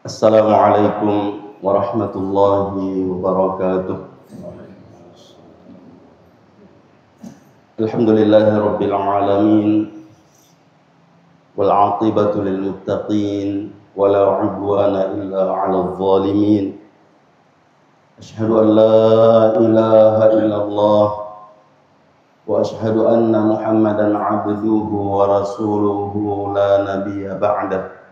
Assalamualaikum warahmatullahi wabarakatuh. Alhamdulillahi rabbil alamin, wal aqibatu lil muttaqin, wala udwana illa 'alal zalimin. Asyhadu an la ilaha illallah wa asyhadu anna Muhammadan 'abduhu wa rasuluhu la nabiyya ba'dah.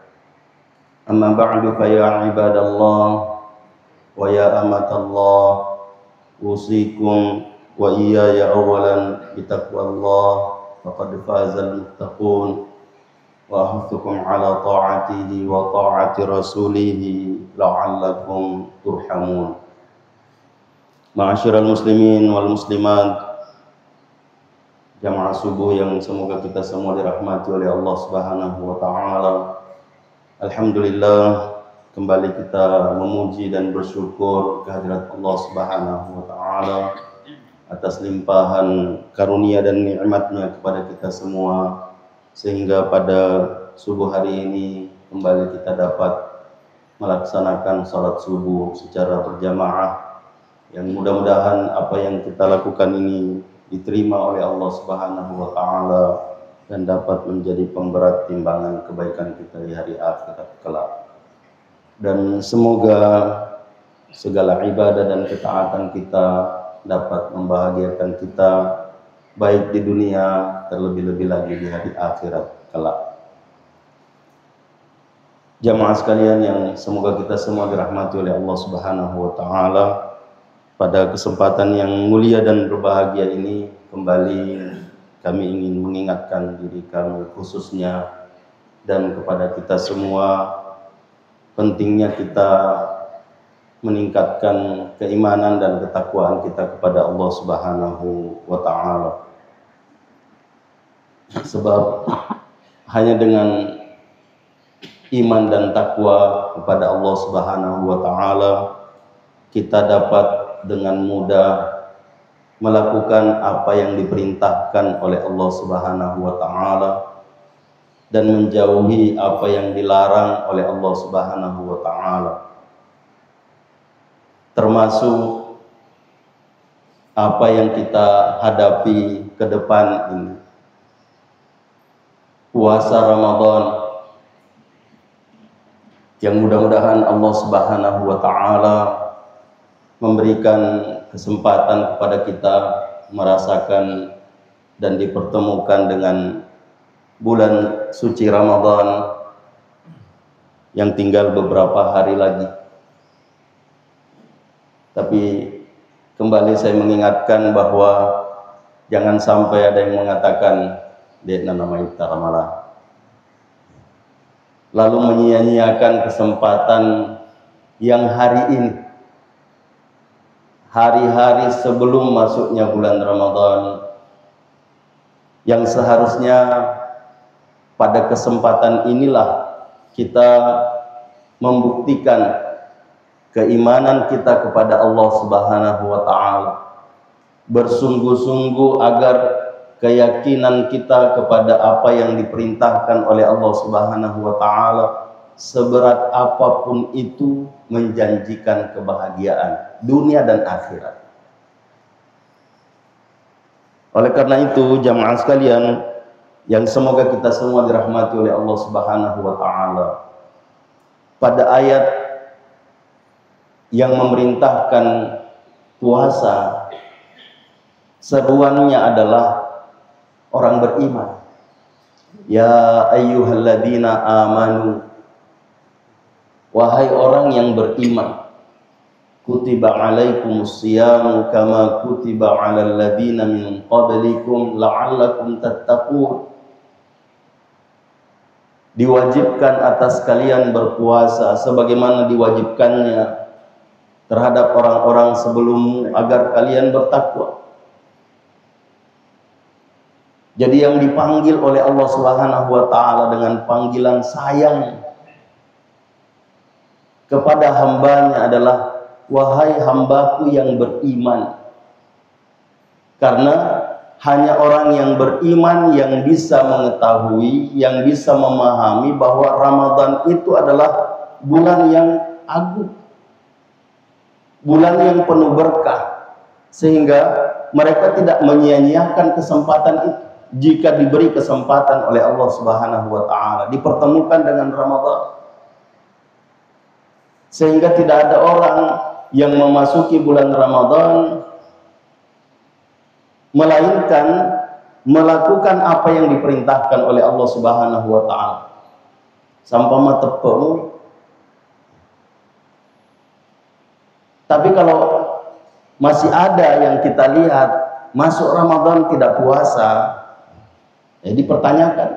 Amma ba'du fa ya ibadallah wa ya amatallah, usikum wa iyaya awalan bitaqwallah, faqad fazal muttaqun, wa ahuthukum ala ta'atihi wa ta'ati rasulihi la'allakum turhamun. Ma'asyiral muslimin wal muslimat, jamaah subuh yang semoga kita semua dirahmati oleh Allah Subhanahu wa taala. Alhamdulillah, kembali kita memuji dan bersyukur kehadirat Allah Subhanahu wa taala atas limpahan karunia dan nikmatnya kepada kita semua, sehingga pada subuh hari ini kembali kita dapat melaksanakan salat subuh secara berjamaah, yang mudah-mudahan apa yang kita lakukan ini diterima oleh Allah Subhanahu wa taala dan dapat menjadi pemberat timbangan kebaikan kita di hari akhirat kelak. Dan semoga segala ibadah dan ketaatan kita dapat membahagiakan kita baik di dunia, terlebih-lebih lagi di hari akhirat kelak. Jamaah sekalian yang semoga kita semua dirahmati oleh Allah Subhanahu wa taala, pada kesempatan yang mulia dan berbahagia ini kembali kami ingin mengingatkan diri kami khususnya dan kepada kita semua pentingnya kita meningkatkan keimanan dan ketakwaan kita kepada Allah Subhanahu wa taala. Sebab hanya dengan iman dan takwa kepada Allah Subhanahu wa taala kita dapat dengan mudah melakukan apa yang diperintahkan oleh Allah Subhanahu wa taala dan menjauhi apa yang dilarang oleh Allah Subhanahu wa taala. Termasuk apa yang kita hadapi ke depan ini, puasa Ramadan, yang mudah-mudahan Allah Subhanahu wa taala memberikan kesempatan kepada kita merasakan dan dipertemukan dengan bulan suci Ramadan yang tinggal beberapa hari lagi. Tapi kembali saya mengingatkan bahwa jangan sampai ada yang mengatakan dia nama iftar malah, lalu menyia-nyiakan kesempatan yang hari ini, hari-hari sebelum masuknya bulan Ramadan, yang seharusnya pada kesempatan inilah kita membuktikan keimanan kita kepada Allah Subhanahu wa taala, bersungguh-sungguh agar keyakinan kita kepada apa yang diperintahkan oleh Allah Subhanahu wa taala, seberat apapun itu, menjanjikan kebahagiaan dunia dan akhirat. Oleh karena itu, jamaah sekalian yang semoga kita semua dirahmati oleh Allah Subhanahu wa taala, pada ayat yang memerintahkan puasa, seruannya adalah orang beriman. Ya ayyuhalladzina amanu, wahai orang yang beriman, kutiba alaikumus siyamu kama kutiba alal ladzina min qablikum la'allakum tattaqun. Diwajibkan atas kalian berpuasa sebagaimana diwajibkannya terhadap orang-orang sebelummu agar kalian bertakwa. Jadi yang dipanggil oleh Allah Subhanahu wa taala dengan panggilan sayang kepada hambanya adalah wahai hambaku yang beriman. Karena hanya orang yang beriman yang bisa mengetahui, yang bisa memahami bahwa Ramadan itu adalah bulan yang agung, bulan yang penuh berkah, sehingga mereka tidak menyia-nyiakan kesempatan itu jika diberi kesempatan oleh Allah Subhanahu wa taala dipertemukan dengan Ramadan. Sehingga tidak ada orang yang memasuki bulan Ramadan melainkan melakukan apa yang diperintahkan oleh Allah Subhanahu wa taala. Sampama tepemu. Tapi kalau masih ada yang kita lihat masuk Ramadan tidak puasa, ya dipertanyakan.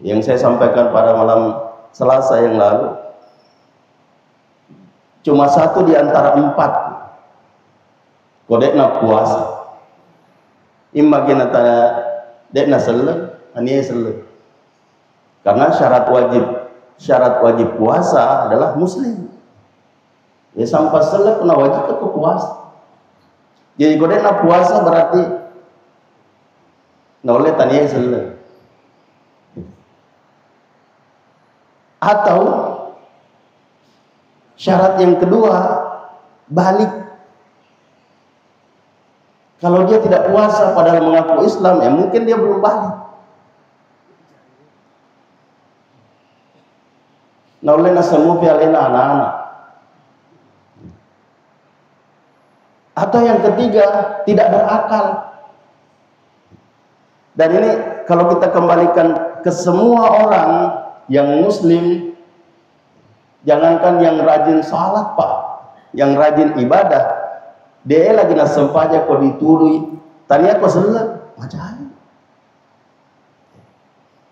Yang saya sampaikan pada malam Selasa yang lalu, cuma 1 di antara 4 kodekna puasa. Imma kena tanya dekna selek, ania selek. Karena syarat wajib puasa adalah muslim. Ya sampai selek kena wajib ke puasa. Jadi kodekna puasa berarti noleh tanya selek. Atau syarat yang kedua, balik. Kalau dia tidak puasa padahal mengaku Islam, ya mungkin dia belum balik. Naulena semua pialena anak-anak. Atau yang ketiga, tidak berakal. Dan ini kalau kita kembalikan ke semua orang yang muslim, jangankan yang rajin salat Pak, yang rajin ibadah, dia lagi nasempaja kau diturui, tanya kau selek, macam.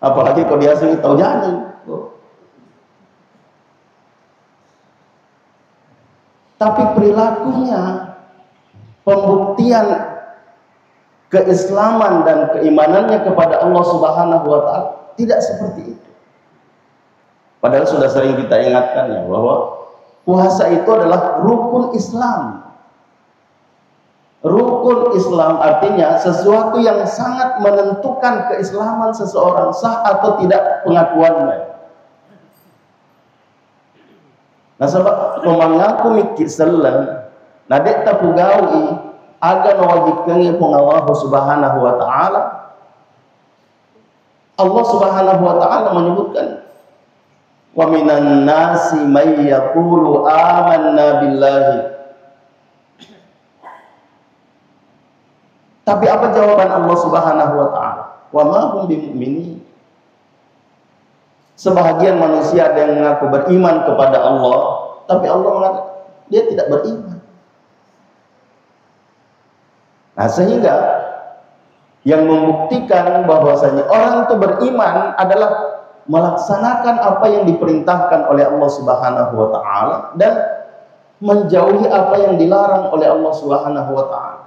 Apalagi kau dia sendiri tahu jalan. Tapi perilakunya, pembuktian keislaman dan keimanannya kepada Allah Subhanahu wa taala tidak seperti itu. Padahal sudah sering kita ingatkan ya bahwa puasa itu adalah rukun Islam. Rukun Islam artinya sesuatu yang sangat menentukan keislaman seseorang, sah atau tidak pengakuannya. Nah sebab mengaku mikir seleng, nadek tapu gawi aga nawajibkan pun Allah Subhanahu wa taala. Allah Subhanahu wa taala menyebutkan, wa minan nasi may yaqulu amanna billahi. Tapi apa jawaban Allah Subhanahu wa taala? Wa ma hum bimu'minin. Sebahagian manusia ada yang mengaku beriman kepada Allah, tapi Allah mengatakan dia tidak beriman. Nah, sehingga yang membuktikan bahwasanya orang itu beriman adalah melaksanakan apa yang diperintahkan oleh Allah Subhanahu wa taala dan menjauhi apa yang dilarang oleh Allah Subhanahu wa taala.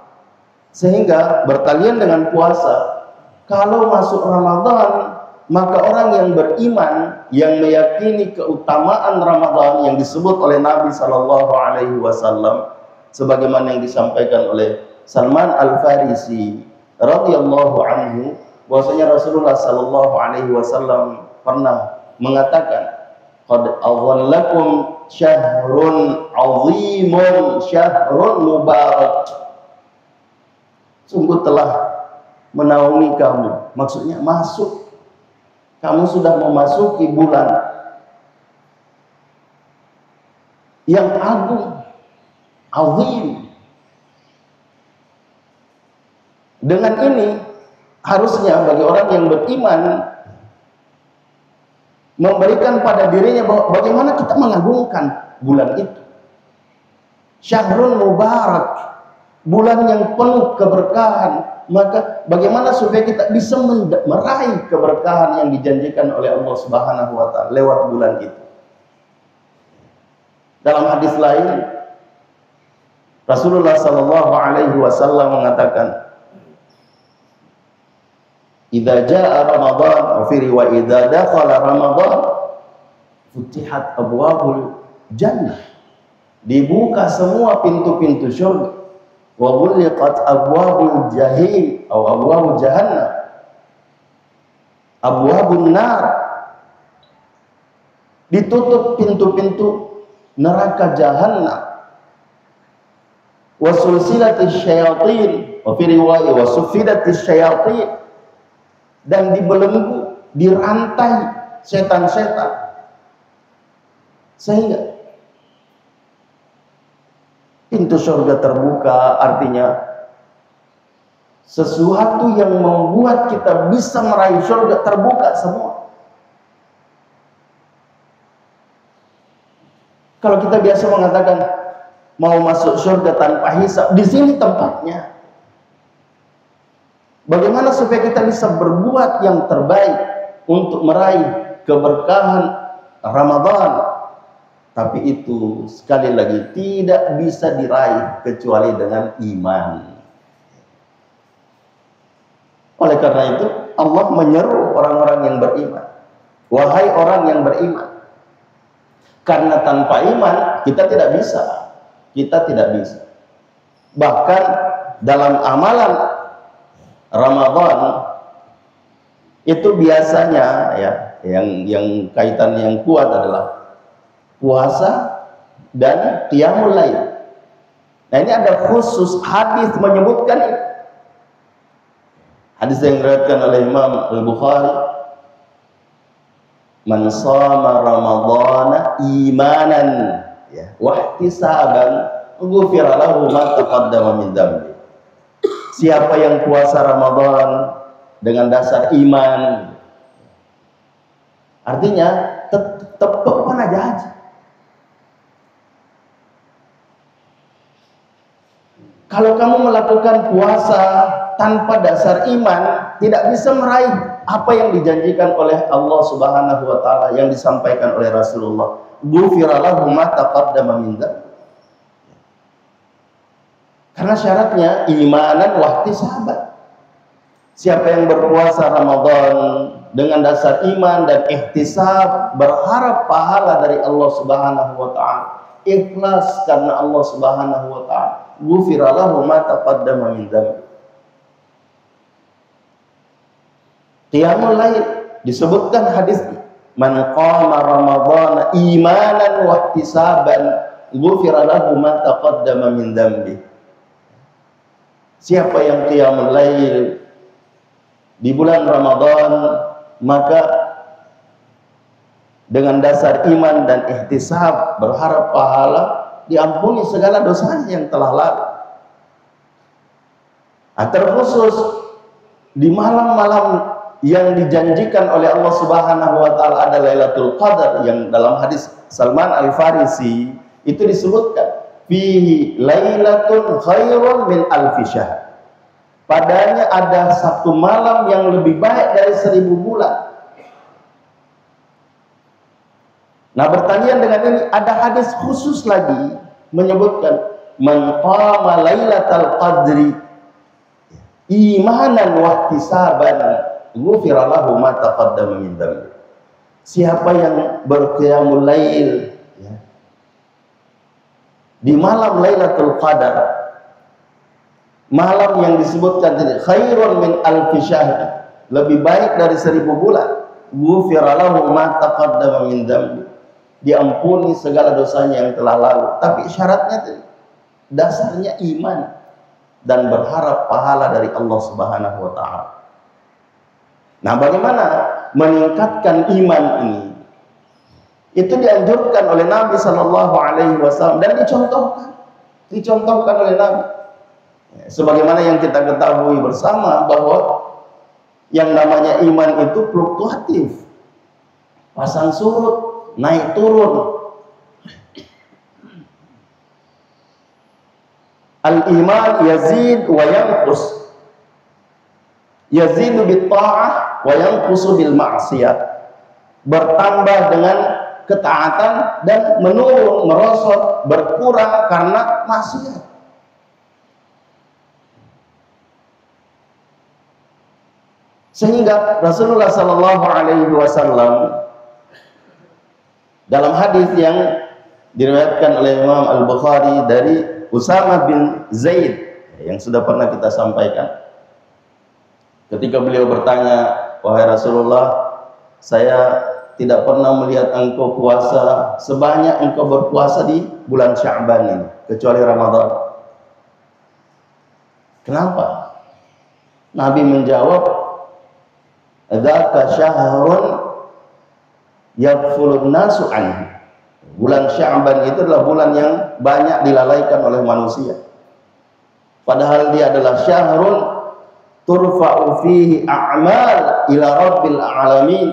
Sehingga bertalian dengan puasa, kalau masuk Ramadan, maka orang yang beriman, yang meyakini keutamaan Ramadan yang disebut oleh Nabi sallallahu alaihi wasallam sebagaimana yang disampaikan oleh Salman Al-Farisi radhiyallahu anhu, bahwasanya Rasulullah sallallahu alaihi wasallam pernah mengatakan, qad adhallakum syahrun 'azimun syahrun mubarak. Sungguh telah menaungi kamu, maksudnya masuk, kamu sudah memasuki bulan yang agung, azim. Dengan ini harusnya bagi orang yang beriman memberikan pada dirinya bahwa bagaimana kita mengagungkan bulan itu. Syahrul Mubarak, bulan yang penuh keberkahan. Maka bagaimana supaya kita bisa meraih keberkahan yang dijanjikan oleh Allah Subhanahu wa taala lewat bulan itu. Dalam hadis lain Rasulullah sallallahu alaihi wasallam mengatakan, idza jaa Ramadan, wa fi riwayat idza dakhala Ramadan futihat abwabul jannah. Dibuka semua pintu-pintu surga. Wa ghulqat abwabul jahim atau abwabul jahannam. Abwabun nar. ditutup pintu-pintu neraka jahanam. Wa sulsilatis syayatin, wa fi riwayat wa suffidatis syayatin, dan dibelenggu, dirantai setan-setan, sehingga pintu surga terbuka. Artinya sesuatu yang membuat kita bisa meraih surga terbuka semua. Kalau kita biasa mengatakan mau masuk surga tanpa hisab, di sini tempatnya. Bagaimana supaya kita bisa berbuat yang terbaik untuk meraih keberkahan Ramadan? Tapi itu sekali lagi tidak bisa diraih kecuali dengan iman. Oleh karena itu Allah menyeru orang-orang yang beriman, wahai orang yang beriman. Karena tanpa iman kita tidak bisa. Kita tidak bisa. Bahkan dalam amalan Ramadan itu biasanya ya, yang kaitan yang kuat adalah puasa dan qiyamul lail. Nah, ini ada khusus hadis menyebutkan itu. Hadis yang diriwayatkan oleh Imam Al-Bukhari, man shama ramadhana imanan ya wa ihtisaban ghufira lahu ma taqaddama min dhanbi. Siapa yang puasa Ramadan dengan dasar iman, artinya tetap aja haji. Kalau kamu melakukan puasa tanpa dasar iman, tidak bisa meraih apa yang dijanjikan oleh Allah Subhanahu wa taala, yang disampaikan oleh Rasulullah. Ghufira lahu ma taqaddama min dzambi. Karena syaratnya imanan wa ihtisaban. Siapa yang berpuasa Ramadan dengan dasar iman dan ihtisab, berharap pahala dari Allah Subhanahu wa taala, ikhlas karena Allah Subhanahu wa taala, ghufira lahu ma taqaddama min dzambi. Qiyamul lail disebutkan hadisnya, man qama ramadhana imanan wa ihtisaban ghufira lahu ma taqaddama min dzambi. Siapa yang qiyamul lail di bulan Ramadan, maka dengan dasar iman dan ihtisab, berharap pahala, diampuni segala dosanya yang telah lalu. Terkhusus di malam-malam yang dijanjikan oleh Allah Subhanahu wa taala ada Lailatul Qadar, yang dalam hadis Salman Al-Farisi itu disebutkan fihi lailatun khairun min alfi syahr. Padanya ada satu malam yang lebih baik dari 1000 bulan. Nah, bertanian dengan ini ada hadis khusus lagi menyebutkan man qama lailatal qadri imanan wa ihtisaban ghufira lahu ma taqaddama min dzambi. Siapa yang berqiyamul lail ya, di malam Lailatul Qadar, malam yang disebutkan tadi khairun min alfi syahr, lebih baik dari 1000 bulan, ghufira lahu ma taqaddama min dzambi, diampuni segala dosanya yang telah lalu. Tapi syaratnya tadi dasarnya iman dan berharap pahala dari Allah Subhanahu wa taala. Nah, bagaimana meningkatkan iman ini? Itu dianjurkan oleh Nabi Shallallahu Alaihi Wasallam dan dicontohkan oleh Nabi. Sebagaimana yang kita ketahui bersama bahwa yang namanya iman itu fluktuatif, pasang surut, naik turun. Al-iman yazid wa yanqus. Yazidu bit ta'ah wa yanqusu bil ma'siyah. Bertambah dengan ketaatan dan menurun, merosot, berkurang karena maksiat. Sehingga Rasulullah sallallahu alaihi wasallam dalam hadis yang diriwayatkan oleh Imam Al-Bukhari dari Usamah bin Zaid yang sudah pernah kita sampaikan, ketika beliau bertanya, wahai Rasulullah, saya tidak pernah melihat engkau puasa sebanyak engkau berpuasa di bulan Sya'ban ini, kecuali Ramadan. Kenapa? Nabi menjawab, dzaka syahrun yaghfulun nasu anhu. Bulan Sya'ban itu adalah bulan yang banyak dilalaikan oleh manusia. Padahal dia adalah syahrun turfa'u fihi a'mal ila rabbil alamin.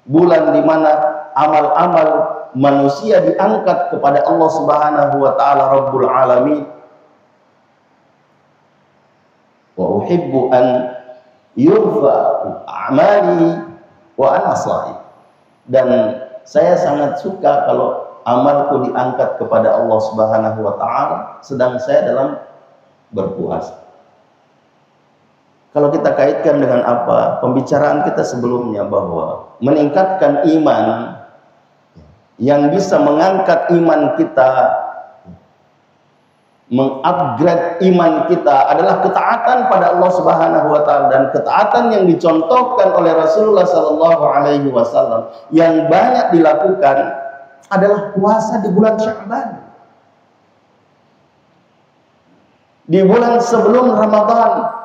Bulan di mana amal-amal manusia diangkat kepada Allah Subhanahu wa taala Rabbul alamin. Wa uhibbu an yurfa'u a'mali wa ana sha'im. Dan saya sangat suka kalau amalku diangkat kepada Allah Subhanahu wa taala sedang saya dalam berpuasa. Kalau kita kaitkan dengan apa pembicaraan kita sebelumnya, bahwa meningkatkan iman, yang bisa mengangkat iman kita, mengupgrade iman kita adalah ketaatan pada Allah Subhanahu wa taala, dan ketaatan yang dicontohkan oleh Rasulullah sallallahu alaihi wasallam yang banyak dilakukan adalah puasa di bulan Sya'ban. Di bulan sebelum Ramadan.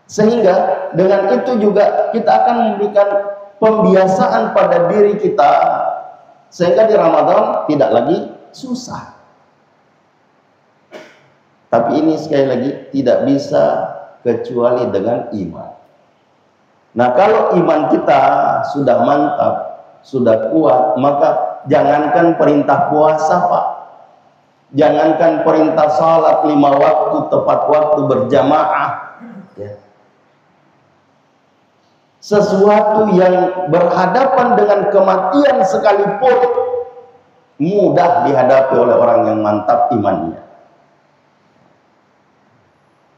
Sehingga dengan itu juga kita akan memberikan pembiasaan pada diri kita, sehingga di Ramadan tidak lagi susah. Tapi ini sekali lagi tidak bisa kecuali dengan iman. Nah, kalau iman kita sudah mantap, sudah kuat, maka jangankan perintah puasa, Pak. Jangankan perintah salat 5 waktu tepat waktu berjamaah, ya. Sesuatu yang berhadapan dengan kematian sekalipun mudah dihadapi oleh orang yang mantap imannya.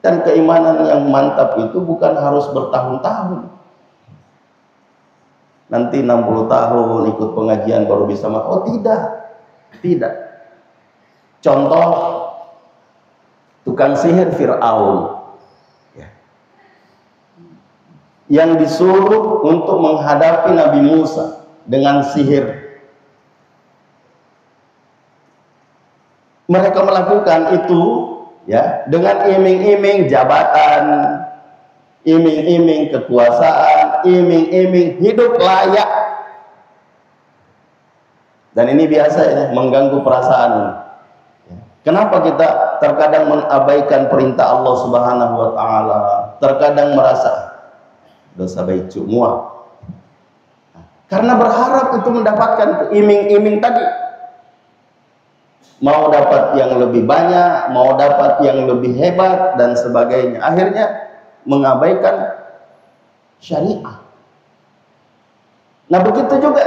Dan keimanan yang mantap itu bukan harus bertahun-tahun. Nanti 60 tahun ikut pengajian baru bisa mati. Oh tidak. Tidak. Contoh tukang sihir Fir'aun, yang disuruh untuk menghadapi Nabi Musa dengan sihir. Mereka melakukan itu, ya, dengan iming-iming jabatan, iming-iming kekuasaan, iming-iming hidup layak. Dan ini biasa ya, mengganggu perasaan. Kenapa kita terkadang mengabaikan perintah Allah Subhanahu wa taala, terkadang merasa dosa baik semua, karena berharap itu mendapatkan iming-iming tadi, mau dapat yang lebih banyak, mau dapat yang lebih hebat dan sebagainya, akhirnya mengabaikan syariah. Nah, begitu juga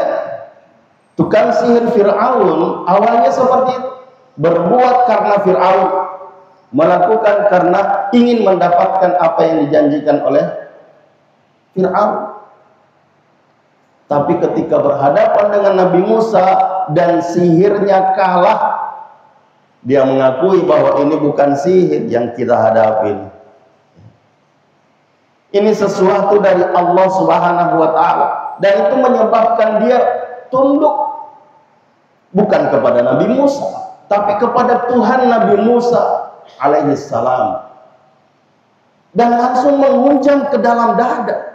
tukang sihir Fir'aun awalnya seperti itu, berbuat karena Fir'aun, melakukan karena ingin mendapatkan apa yang dijanjikan oleh Fir'aun. Tapi ketika berhadapan dengan Nabi Musa dan sihirnya kalah, dia mengakui bahwa ini bukan sihir yang kita hadapi. Ini sesuatu dari Allah Subhanahu wa taala, dan itu menyebabkan dia tunduk bukan kepada Nabi Musa, tapi kepada Tuhan Nabi Musa alaihi salam, dan langsung menghunjam ke dalam dada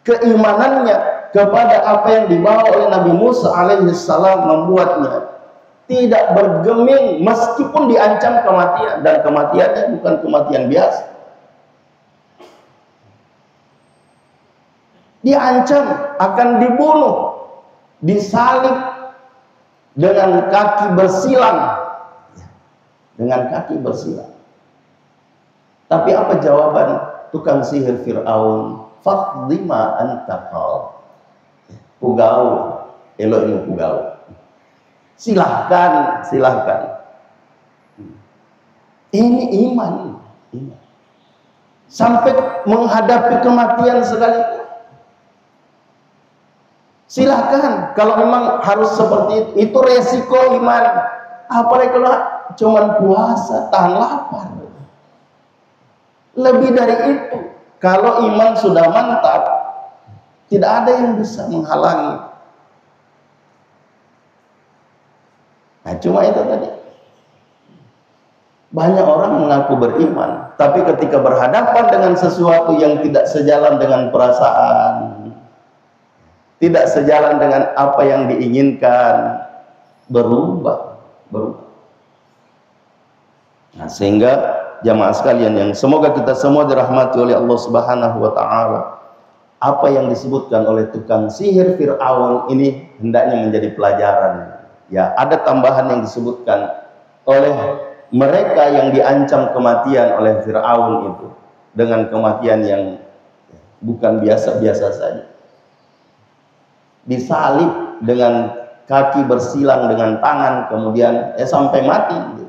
keimanannya kepada apa yang dibawa oleh Nabi Musa alaihi salam, membuatnya tidak bergeming meskipun diancam kematian, dan kematiannya bukan kematian biasa. Diancam akan dibunuh, disalib dengan kaki bersilang, dengan kaki bersilang. Tapi apa jawaban tukang sihir Fir'aun? Faqdima antaqal, pugaul, elok ilmu pugaul. Silahkan, silahkan. Ini iman. Sampai menghadapi kematian sekalipun. Silahkan, kalau memang harus seperti itu resiko iman. Apalagi kalau cuma puasa, tahan lapar. Lebih dari itu, kalau iman sudah mantap, Tidak ada yang bisa menghalangi. Nah, cuma itu tadi. Banyak orang mengaku beriman, tapi ketika berhadapan dengan sesuatu yang tidak sejalan dengan perasaan, tidak sejalan dengan apa yang diinginkan, berubah. Nah, sehingga jamaah sekalian yang semoga kita semua dirahmati oleh Allah Subhanahu wa taala, apa yang disebutkan oleh tukang sihir Fir'aun ini hendaknya menjadi pelajaran. Ya, ada tambahan yang disebutkan oleh mereka yang diancam kematian oleh Fir'aun itu, dengan kematian yang bukan biasa-biasa saja. Disalib dengan kaki bersilang dengan tangan, kemudian sampai mati.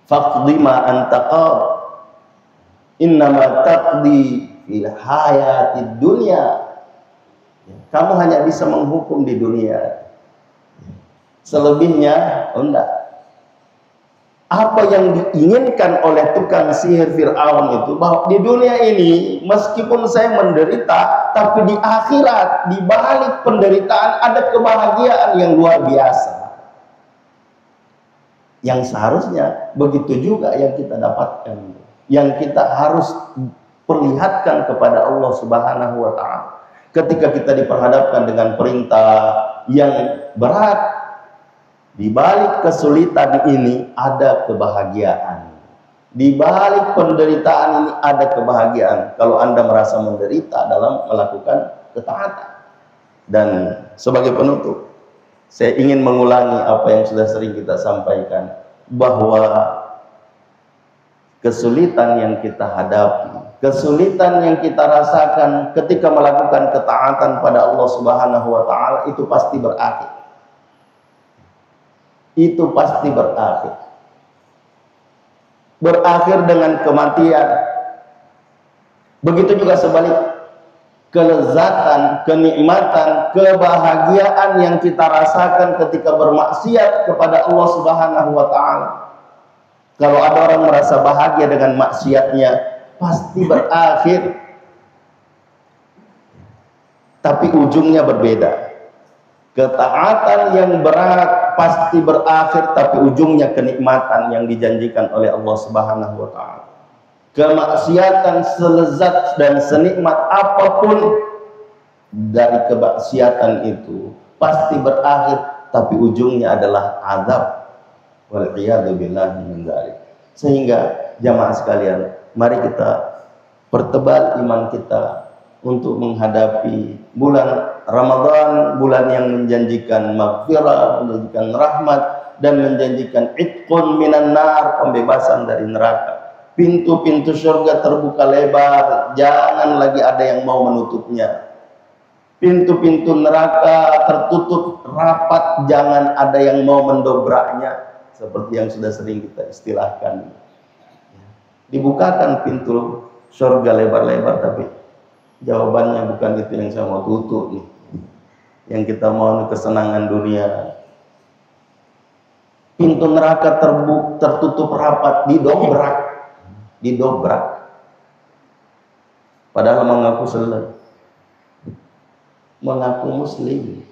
Faqdi ma anta qad, innama taqdi fil hayatid dunya. Kamu hanya bisa menghukum di dunia, selebihnya enggak. Apa yang diinginkan oleh tukang sihir Fir'aun itu, bahwa di dunia ini meskipun saya menderita, tapi di akhirat, di balik penderitaan ada kebahagiaan yang luar biasa. Yang seharusnya begitu juga yang kita dapatkan, yang kita harus perlihatkan kepada Allah Subhanahu wa taala. Ketika kita diperhadapkan dengan perintah yang berat, di balik kesulitan ini ada kebahagiaan. Di balik penderitaan ini ada kebahagiaan. Kalau Anda merasa menderita dalam melakukan ketaatan. Dan sebagai penutup, saya ingin mengulangi apa yang sudah sering kita sampaikan, bahwa kesulitan yang kita hadapi, kesulitan yang kita rasakan ketika melakukan ketaatan pada Allah Subhanahu wa taala itu pasti berakhir. Itu pasti berakhir. Berakhir dengan kematian. Begitu juga sebalik, kelezatan, kenikmatan, kebahagiaan yang kita rasakan ketika bermaksiat kepada Allah Subhanahu wa taala. Kalau ada orang merasa bahagia dengan maksiatnya, pasti berakhir. Tapi ujungnya berbeda. Ketaatan yang berat pasti berakhir, tapi ujungnya kenikmatan yang dijanjikan oleh Allah Subhanahu wa taala. Kemaksiatan selezat dan senikmat apapun dari kemaksiatan itu pasti berakhir, tapi ujungnya adalah azab. Wal'iyadu billahi min dzalik. Sehingga jamaah sekalian, mari kita pertebal iman kita untuk menghadapi bulan Ramadan, bulan yang menjanjikan maghfirah, menjanjikan rahmat, dan menjanjikan itqun minan nar, pembebasan dari neraka. Pintu-pintu surga terbuka lebar, jangan lagi ada yang mau menutupnya. Pintu-pintu neraka tertutup rapat, jangan ada yang mau mendobraknya. Seperti yang sudah sering kita istilahkan. Dibukakan pintu surga lebar-lebar, tapi jawabannya bukan itu yang saya mau tutup nih. Yang kita mau kesenangan dunia. Pintu neraka tertutup rapat, didobrak. Padahal mengaku Islam, mengaku muslim,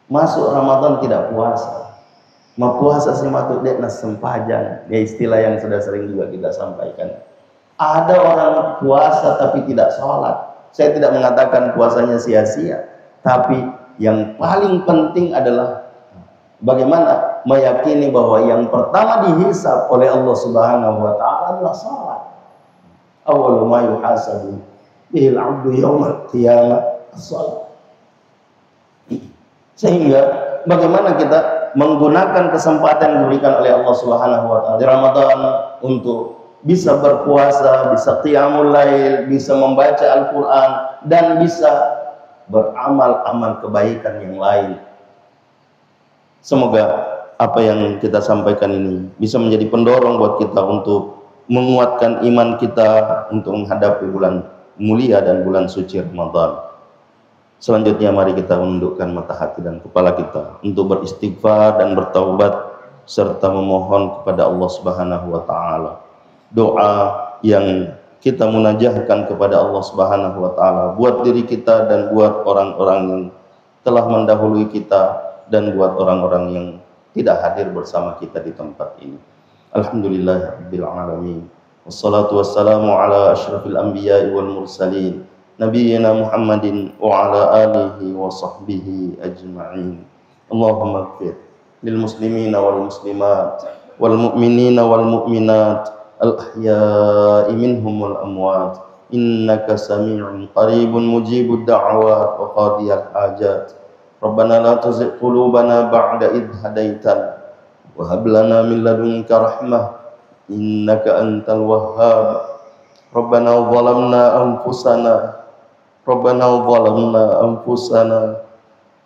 masuk Ramadan tidak puasa, mau puasa sih matut dek nas sempajang, ya istilah yang sudah sering juga kita sampaikan. Ada orang puasa tapi tidak sholat. Saya tidak mengatakan puasanya sia-sia, tapi yang paling penting adalah bagaimana meyakini bahwa yang pertama dihisab oleh Allah Subhanahu wa taala adalah salat. Awwalu ma yuhasabu bihil 'abdu yaumil qiyamah as-salat. Sehingga bagaimana kita menggunakan kesempatan yang diberikan oleh Allah Subhanahu wa taala di Ramadan untuk bisa berpuasa, bisa qiyamul lail, bisa membaca Al-Qur'an, dan bisa beramal-amal kebaikan yang lain. Semoga apa yang kita sampaikan ini bisa menjadi pendorong buat kita untuk menguatkan iman kita untuk menghadapi bulan mulia dan bulan suci Ramadan. Selanjutnya mari kita menundukkan mata hati dan kepala kita untuk beristighfar dan bertaubat serta memohon kepada Allah Subhanahu wa taala doa yang kita munajahkan kepada Allah Subhanahu wa taala, buat diri kita dan buat orang-orang yang telah mendahului kita dan buat orang-orang yang tidak hadir bersama kita di tempat ini. Alhamdulillahirabbil alamin. Wassalatu wassalamu ala asyrafil anbiya'i wal mursalin, nabiyyina Muhammadin wa ala alihi wa sahbihi ajma'in. Allahumma ighfir lil muslimina wal muslimat wal mu'minina wal mu'minat al ahya'i minhum wal amwat, innaka sami'un qaribun mujibud da'awat wa qadiyal hajat. Rabbana la tuzigh qulubana ba'da idh hadaitana wa hab lana min ladunka rahmah innaka antal wahhab. Rabbana zalamna anfusana Rabbana zalamna anfusana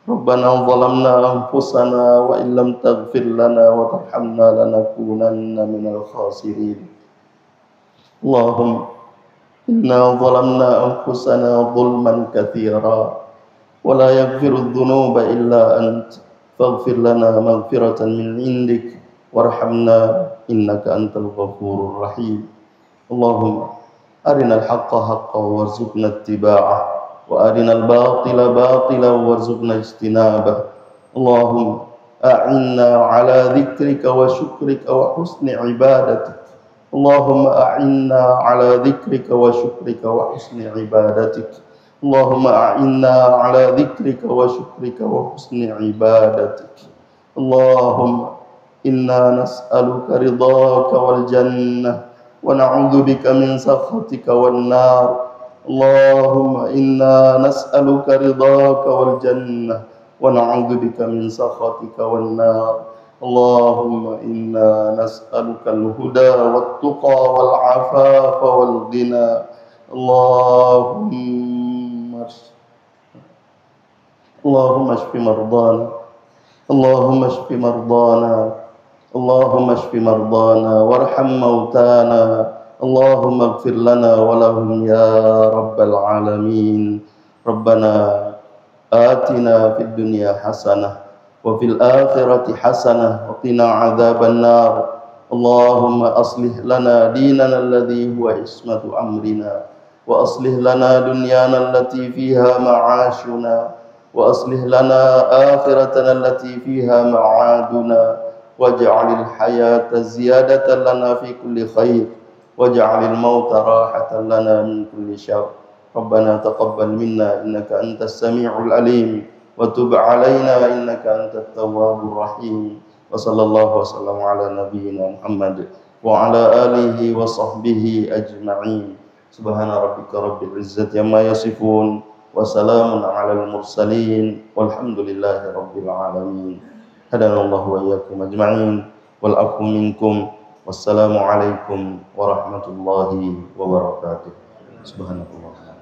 Rabbana zalamna anfusana wa illam taghfir lana wa tarhamna lanakunanna minal khasirin. Allahumma inna zalamna anfusana zulman katsira wa la yaghfiru dhunuba illa ant faghfir lana maghfiratan min indik warhamna innaka antal ghafurur rahim. Allahumma arinal haqqa haqqan warzuqna ittiba'ah wa arinal batila batilan warzuqna ijtinabah. Allahumma a'inna ala dzikrika wa syukrika wa husni ibadatik. Allahumma a'inna ala dzikrika wa syukrika wa husni ibadatik. Allahumma a'inna ala dzikrika wa syukrika wa husni ibadatik. Allahumma inna nas'aluka ridhaka wal jannah wa na'udzu bika min sakhatika wan nar. Allahumma inna nas'aluka ridhaka wal jannah wa na'udzu bika min sakhatika wan nar. Allahumma inna nas'aluka al-huda wat tuqa wal afafa wal ghina. Allahumma ashfi mardana Allahumma ashfi mardana Allahumma ashfi mardana warham mautana. Allahumma ighfir lana wa lahum ya rabbal alamin. Rabbana atina fid dunya hasanah wa fil akhirati hasanah wa qina adzaban nar. Allahumma aslih lana dinana alladhi huwa ismatu amrina wa aslih lana dunyana allati fiha ma'ashuna wa aslih lana akhiratana allati fiha ma'aduna waj'alil hayata ziyadatan lana fi kulli khair waj'alil mauta rahatan lana min kulli syarr. Rabbana taqabbal minna innaka antas sami'ul alim wa tub 'alaina innaka antat tawwabur rahim. Wa sallallahu wasallam ala nabiyyina Muhammad wa ala alihi wa sahbihi ajma'in. Subhana rabbika rabbil izzati amma yasifun wa salamun 'alal mursalin walhamdulillahi rabbil alamin. Hadanallahu wa iyyakum ajma'in wal afu minkum. Wassalamu alaikum warahmatullahi wabarakatuh. Subhanallah.